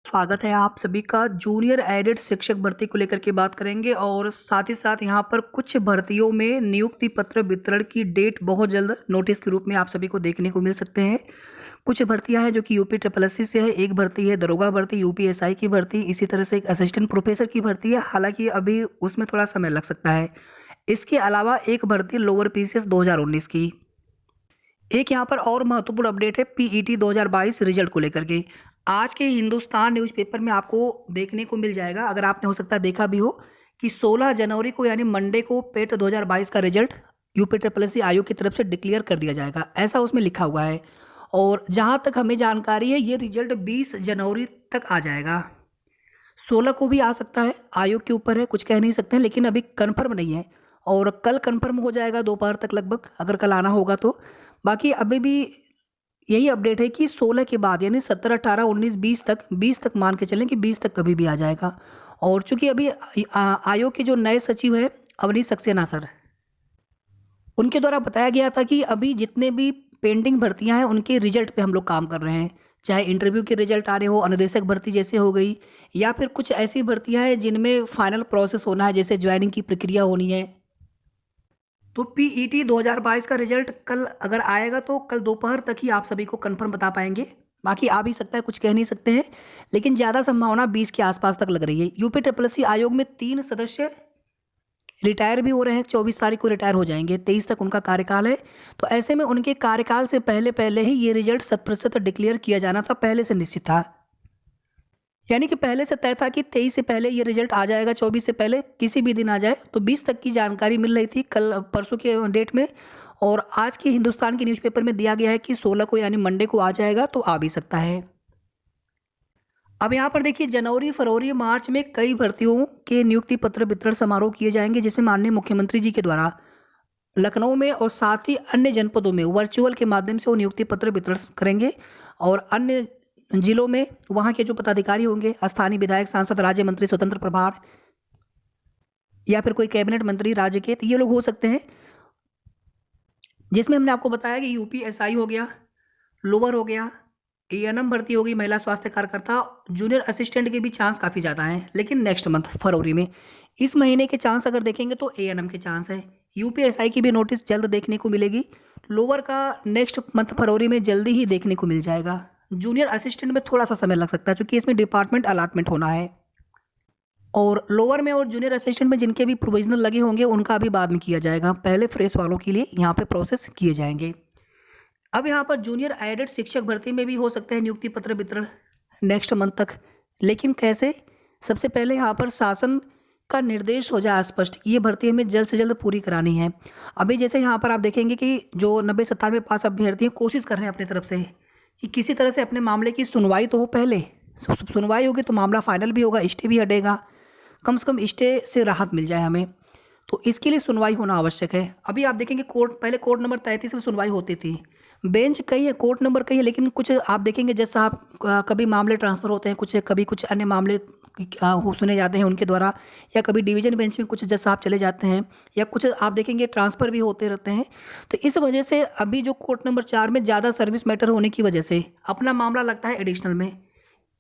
स्वागत है आप सभी का। जूनियर एडेड शिक्षक भर्ती को लेकर के बात करेंगे और साथ ही साथ यहाँ पर कुछ भर्तियों में नियुक्ति पत्र वितरण की डेट बहुत जल्द नोटिस के रूप में आप सभी को देखने को मिल सकते हैं। कुछ भर्तियां हैं जो कि यूपी ट्रिपल एस सी से है। एक भर्ती है दरोगा भर्ती, यूपीएसआई की भर्ती, इसी तरह से एक असिस्टेंट प्रोफेसर की भर्ती है। हालांकि अभी उसमें थोड़ा समय लग सकता है। इसके अलावा एक भर्ती लोअर पीसीएस 2019 की। एक यहाँ पर और महत्वपूर्ण अपडेट है पीईटी 2022 रिजल्ट को लेकर के। आज के हिंदुस्तान न्यूज़पेपर में आपको देखने को मिल जाएगा, अगर आपने हो सकता है देखा भी हो, कि 16 जनवरी को यानी मंडे को पेट 2022 का result UP triple S C आयोग की तरफ से डिक्लेयर कर दिया जाएगा, ऐसा उसमें लिखा हुआ है। और जहाँ तक हमें जानकारी है ये रिजल्ट 20 जनवरी तक आ जाएगा। 16 को भी आ सकता है, आयोग के ऊपर है, कुछ कह नहीं सकते हैं, लेकिन अभी कन्फर्म नहीं है। और कल कन्फर्म हो जाएगा दोपहर तक लगभग, अगर कल आना होगा तो। बाकी अभी भी यही अपडेट है कि 16 के बाद यानी 17, 18, 19, 20 तक मान के चलें कि 20 तक कभी भी आ जाएगा। और चूंकि अभी आयोग के जो नए सचिव हैं अवनीश सक्सेना सर, उनके द्वारा बताया गया था कि अभी जितने भी पेंडिंग भर्तियां हैं उनके रिजल्ट पे हम लोग काम कर रहे हैं। चाहे इंटरव्यू के रिजल्ट आ रहे हो, अनुदेशक भर्ती जैसे हो गई, या फिर कुछ ऐसी भर्तियां हैं जिनमें फाइनल प्रोसेस होना है, जैसे ज्वाइनिंग की प्रक्रिया होनी है। तो पीईटी 2022 का रिजल्ट कल अगर आएगा तो कल दोपहर तक ही आप सभी को कंफर्म बता पाएंगे। बाकी आ भी सकता है, कुछ कह नहीं सकते हैं, लेकिन ज़्यादा संभावना 20 के आसपास तक लग रही है। यूपी ट्रिपल एस सी आयोग में 3 सदस्य रिटायर भी हो रहे हैं, 24 तारीख को रिटायर हो जाएंगे, 23 तक उनका कार्यकाल है। तो ऐसे में उनके कार्यकाल से पहले पहले ही ये रिजल्ट 100% डिक्लेयर किया जाना था, पहले से निश्चित था। यानी कि पहले से तय था कि 23 से पहले ये रिजल्ट आ जाएगा, 24 से पहले किसी भी दिन आ जाए। तो 20 तक की जानकारी मिल रही थी कल परसों के डेट में, और आज के हिंदुस्तान के न्यूज़पेपर में दिया गया है कि 16 को यानी मंडे को आ जाएगा, तो आ भी सकता है। अब यहाँ पर देखिए, जनवरी, फरवरी, मार्च में कई भर्तियों के नियुक्ति पत्र वितरण समारोह किए जाएंगे, जिसमें माननीय मुख्यमंत्री जी के द्वारा लखनऊ में और साथ ही अन्य जनपदों में वर्चुअल के माध्यम से वो नियुक्ति पत्र वितरण करेंगे। और अन्य जिलों में वहाँ के जो पदाधिकारी होंगे, स्थानीय विधायक, सांसद, राज्य मंत्री, स्वतंत्र प्रभार, या फिर कोई कैबिनेट मंत्री राज्य के, तो ये लोग हो सकते हैं। जिसमें हमने आपको बताया कि यूपीएसआई हो गया, लोअर हो गया, एएनएम भर्ती होगी, महिला स्वास्थ्य कार्यकर्ता, जूनियर असिस्टेंट के भी चांस काफ़ी ज़्यादा हैं, लेकिन नेक्स्ट मंथ फरवरी में। इस महीने के चांस अगर देखेंगे तो एएनएम के चांस है। यूपीएसआई की भी नोटिस जल्द देखने को मिलेगी। लोअर का नेक्स्ट मंथ फरवरी में जल्दी ही देखने को मिल जाएगा। जूनियर असिस्टेंट में थोड़ा सा समय लग सकता है, क्योंकि इसमें डिपार्टमेंट अलॉटमेंट होना है। और लोअर में और जूनियर असिस्टेंट में जिनके भी प्रोविजनल लगे होंगे उनका भी बाद में किया जाएगा, पहले फ्रेश वालों के लिए यहाँ पे प्रोसेस किए जाएंगे। अब यहाँ पर जूनियर एडेड शिक्षक भर्ती में भी हो सकता है नियुक्ति पत्र वितरण नेक्स्ट मंथ तक, लेकिन कैसे? सबसे पहले यहाँ पर शासन का निर्देश हो जाए स्पष्ट कि ये भर्ती हमें जल्द से जल्द पूरी करानी है। अभी जैसे यहाँ पर आप देखेंगे कि जो 90-97 पास अभ्यर्थी हैं, कोशिश कर रहे हैं अपनी तरफ से कि किसी तरह से अपने मामले की सुनवाई तो हो, पहले सुनवाई होगी तो मामला फाइनल भी होगा, स्टे भी हटेगा, कम से कम स्टे से राहत मिल जाए हमें। तो इसके लिए सुनवाई होना आवश्यक है। अभी आप देखेंगे कोर्ट, पहले कोर्ट नंबर 33 में सुनवाई होती थी, बेंच कई है, कोर्ट नंबर कई है, लेकिन कुछ आप देखेंगे जज साहब कभी मामले ट्रांसफ़र होते हैं, कभी कुछ अन्य मामले सुने जाते हैं उनके द्वारा, या कभी डिवीज़न बेंच में कुछ जज साहब चले जाते हैं, या कुछ आप देखेंगे ट्रांसफ़र भी होते रहते हैं। तो इस वजह से अभी जो कोर्ट नंबर 4 में ज़्यादा सर्विस मैटर होने की वजह से अपना मामला लगता है एडिशनल में।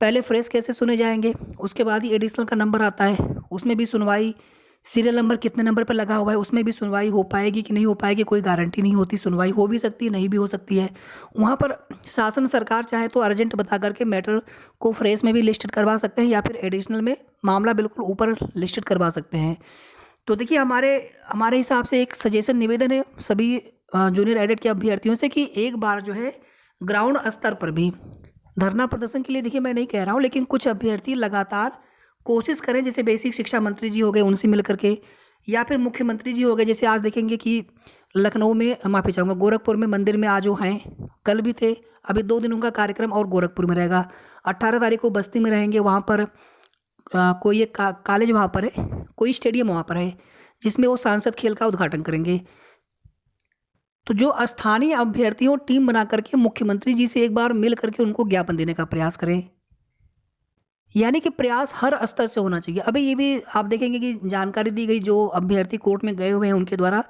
पहले फ्रेश केसेस सुने जाएंगे, उसके बाद ही एडिशनल का नंबर आता है, उसमें भी सुनवाई, सीरियल नंबर कितने नंबर पर लगा हुआ है उसमें भी सुनवाई हो पाएगी कि नहीं हो पाएगी, कोई गारंटी नहीं होती। सुनवाई हो भी सकती है, नहीं भी हो सकती है। वहाँ पर शासन सरकार चाहे तो अर्जेंट बता करके मैटर को फ्रेश में भी लिस्टेड करवा सकते हैं, या फिर एडिशनल में मामला बिल्कुल ऊपर लिस्टेड करवा सकते हैं। तो देखिए, हमारे हमारे हिसाब से एक सजेशन, निवेदन है सभी जूनियर एडेड के अभ्यर्थियों से कि एक बार जो है ग्राउंड स्तर पर भी धरना प्रदर्शन के लिए, देखिए मैं नहीं कह रहा हूँ, लेकिन कुछ अभ्यर्थी लगातार कोशिश करें, जैसे बेसिक शिक्षा मंत्री जी हो गए उनसे मिल करके, या फिर मुख्यमंत्री जी हो गए। जैसे आज देखेंगे कि लखनऊ में, माफ़ी चाहूँगा, गोरखपुर में मंदिर में आज वो हैं, कल भी थे, अभी 2 दिन उनका कार्यक्रम और गोरखपुर में रहेगा। 18 तारीख को बस्ती में रहेंगे, वहाँ पर कोई एक कॉलेज वहाँ पर है, कोई स्टेडियम वहाँ पर है, जिसमें वो सांसद खेल का उद्घाटन करेंगे। तो जो स्थानीय अभ्यर्थियों टीम बना करके मुख्यमंत्री जी से एक बार मिल करके उनको ज्ञापन देने का प्रयास करें, यानी कि प्रयास हर स्तर से होना चाहिए। अभी ये भी आप देखेंगे कि जानकारी दी गई जो अभ्यर्थी कोर्ट में गए हुए हैं उनके द्वारा,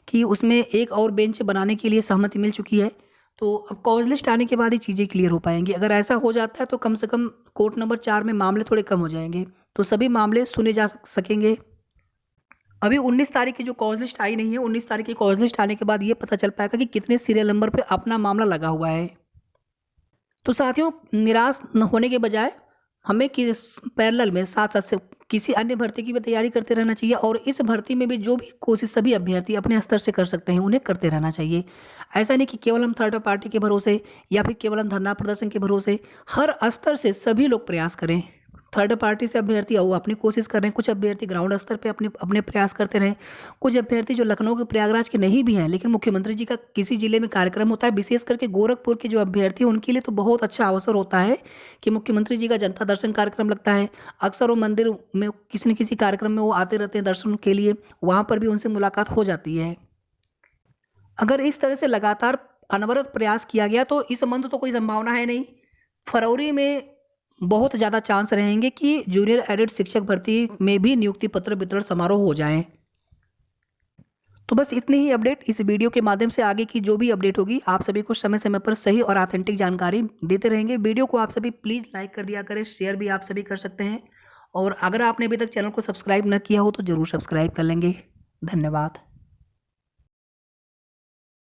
कि उसमें एक और बेंच बनाने के लिए सहमति मिल चुकी है। तो अब कॉज लिस्ट आने के बाद ही चीज़ें क्लियर हो पाएँगी। अगर ऐसा हो जाता है तो कम से कम कोर्ट नंबर 4 में मामले थोड़े कम हो जाएँगे, तो सभी मामले सुने जा सकेंगे। अभी 19 तारीख की जो कॉज लिस्ट आई नहीं है, 19 तारीख की कॉज लिस्ट आने के बाद ये पता चल पाएगा कि कितने सीरियल नंबर पे अपना मामला लगा हुआ है। तो साथियों, निराश न होने के बजाय हमें किस पैरेलल में साथ-साथ से किसी अन्य भर्ती की भी तैयारी करते रहना चाहिए और इस भर्ती में भी जो भी कोशिश सभी अभ्यर्थी अपने स्तर से कर सकते हैं, उन्हें करते रहना चाहिए। ऐसा नहीं कि केवल हम थर्ड पार्टी के भरोसे या फिर केवल हम धरना प्रदर्शन के भरोसे, हर स्तर से सभी लोग प्रयास करें। थर्ड पार्टी से अभ्यर्थी वो अपनी कोशिश कर रहे हैं, कुछ अभ्यर्थी ग्राउंड स्तर पे अपने अपने प्रयास करते रहें, कुछ अभ्यर्थी जो लखनऊ के प्रयागराज के नहीं भी हैं, लेकिन मुख्यमंत्री जी का किसी जिले में कार्यक्रम होता है, विशेष करके गोरखपुर के जो अभ्यर्थी हैं उनके लिए तो बहुत अच्छा अवसर होता है कि मुख्यमंत्री जी का जनता दर्शन कार्यक्रम लगता है। अक्सर वो मंदिर में किसी न किसी कार्यक्रम में वो आते रहते हैं दर्शन के लिए, वहाँ पर भी उनसे मुलाकात हो जाती है। अगर इस तरह से लगातार अनवरत प्रयास किया गया तो इस मंथ तो कोई संभावना है नहीं। फरवरी में बहुत ज़्यादा चांस रहेंगे कि जूनियर एडेड शिक्षक भर्ती में भी नियुक्ति पत्र वितरण समारोह हो जाएँ। तो बस इतनी ही अपडेट इस वीडियो के माध्यम से आगे की जो भी अपडेट होगी आप सभी को समय-समय पर सही और ऑथेंटिक जानकारी देते रहेंगे। वीडियो को आप सभी प्लीज़ लाइक कर दिया करें, शेयर भी आप सभी कर सकते हैं और अगर आपने अभी तक चैनल को सब्सक्राइब न किया हो तो ज़रूर सब्सक्राइब कर लेंगे। धन्यवाद।